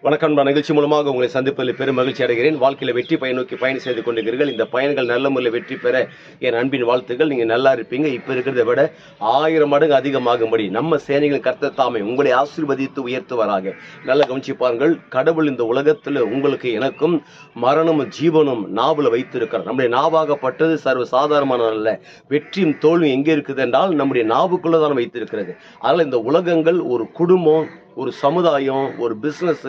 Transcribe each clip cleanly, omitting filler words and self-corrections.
வணக்கம். நிகழ்ச்சி மூலமாக உங்களை சந்திப்பதில் பெரும் மகிழ்ச்சி அடைகிறேன். வாழ்க்கையில் வெற்றி பயன் நோக்கி பயணம் செய்து கொண்டிருக்கிறீர்கள். இந்த பயணங்கள் நல்ல முறையில் வெற்றி பெற என் அன்பின் வாழ்த்துக்கள். நீங்கள் நல்லா இருப்பீங்க. இப்போ இருக்கிறத விட 1000 மடங்கு அதிகமாகும்படி நம்ம சேனைகளின் கர்த்தர் தாமே உங்களை ஆசீர்வதித்து உயர்த்துவாராக. நல்ல கவனிச்சுப்பார்கள். கடவுள் இந்த உலகத்தில் உங்களுக்கு எனக்கும் மரணமும் ஜீவனும் நாவல வைத்திருக்கிறார். நம்முடைய நாவாகப்பட்டது சர்வ சாதாரணமான அல்ல. வெற்றியும் தோல்வியும் எங்கே இருக்குது என்றால் நம்முடைய நாவுக்குள்ளதான் வைத்திருக்கிறது. அதனால் இந்த உலகங்கள் ஒரு குடும்பம், ஒரு சமுதாயம், ஒரு பிஸ்னஸ்,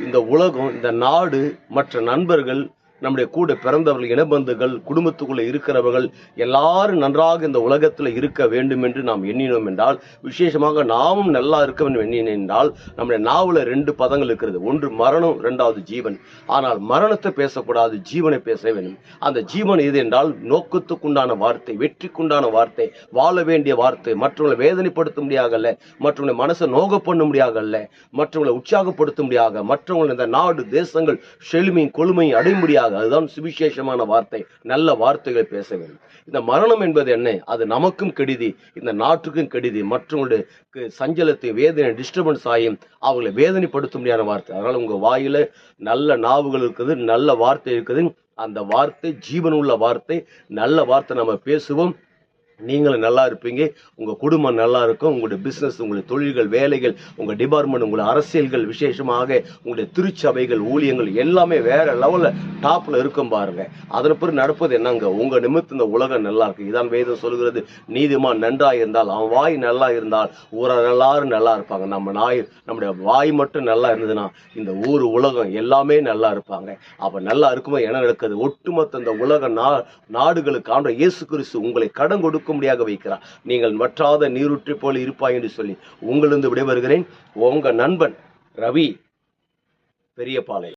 இந்த உலகம், இந்த நாடு, மற்ற நண்பர்கள், நம்முடைய கூட பிறந்தவர்கள், இனபந்துகள், குடும்பத்துக்குள்ளே இருக்கிறவர்கள் எல்லாரும் நன்றாக இந்த உலகத்தில் இருக்க வேண்டும் என்று நாம் எண்ணினோம் என்றால், விசேஷமாக நாமும் நல்லா இருக்க வேண்டும் எண்ணினோம் என்றால், நம்முடைய நாவல 2 பதங்கள் இருக்கிறது. ஒன்று மரணம், 2வது ஜீவன். ஆனால் மரணத்தை பேசக்கூடாது, ஜீவனை பேச வேண்டும். அந்த ஜீவன் எது என்றால் நோக்கத்துக்குண்டான வார்த்தை, வெற்றிக்குண்டான வார்த்தை, வாழ வேண்டிய வார்த்தை, மற்றவங்களை வேதனைப்படுத்த முடியாதல்ல, மற்றவங்களை மனசை நோக பண்ண முடியாதல்ல, மற்றவங்களை உற்சாகப்படுத்த முடியாத, மற்றவங்களை இந்த நாடு தேசங்கள் செழுமையும் கொழுமையும் அடைய முடியாது. அதுதான் சுவிசேஷமான வார்த்தை. நல்ல வார்த்தைகளை பேச வேண்டும். இந்த மரணம் என்பது என்ன? அது நமக்கும் கெடுதி, இந்த நாட்டுக்கும் கெடுதி, மற்றவங்களுடைய சஞ்சலத்தை, வேதனை, டிஸ்டர்பன்ஸ் ஆகியும் அவங்களை வேதனைப்படுத்த முடியாத வார்த்தை. அதனால உங்க வாயில நல்ல நாவுகள் இருக்குது, நல்ல வார்த்தை இருக்குது. அந்த வார்த்தை ஜீவனுள்ள வார்த்தை, நல்ல வார்த்தை நம்ம பேசுவோம். நீங்களும் நல்லா இருப்பீங்க, உங்கள் குடும்பம் நல்லா இருக்கும், உங்களுடைய பிஸ்னஸ், உங்களுடைய தொழில்கள், வேலைகள், உங்கள் டிபார்ட்மெண்ட், உங்களுடைய அரசியல்கள், விசேஷமாக உங்களுடைய திருச்சபைகள், ஊழியங்கள் எல்லாமே வேற லெவலில் டாப்பில் இருக்கும் பாருங்க. அதன் பிறகு நடப்பது என்னங்க? உங்கள் நிமித்தம் இந்த உலகம் நல்லா இருக்கு. இதான் வேதம் சொல்கிறது, நீதிமான் நன்றாக இருந்தால், அவன் வாய் நல்லா இருந்தால் ஊரார் எல்லாரும் நல்லா இருப்பாங்க. நம்முடைய வாய் மட்டும் நல்லா இருந்ததுன்னா இந்த ஊர் உலகம் எல்லாமே நல்லா இருப்பாங்க. அப்போ நல்லா இருக்கும்போது என்ன நடக்குது? ஒட்டுமொத்த இந்த உலக நாடுகளுக்கு ஆண்ட இயேசு கிறிஸ்து உங்களை கடன் கொடுக்க முடியாக வைக்கிறார். நீங்கள் வற்றாத நீரூற்றை போல இருப்பாய் என்று சொல்லி உங்களிருந்து விடைபெறுகிறேன். உங்க நண்பன் ரவி, பெரியபாளையம்.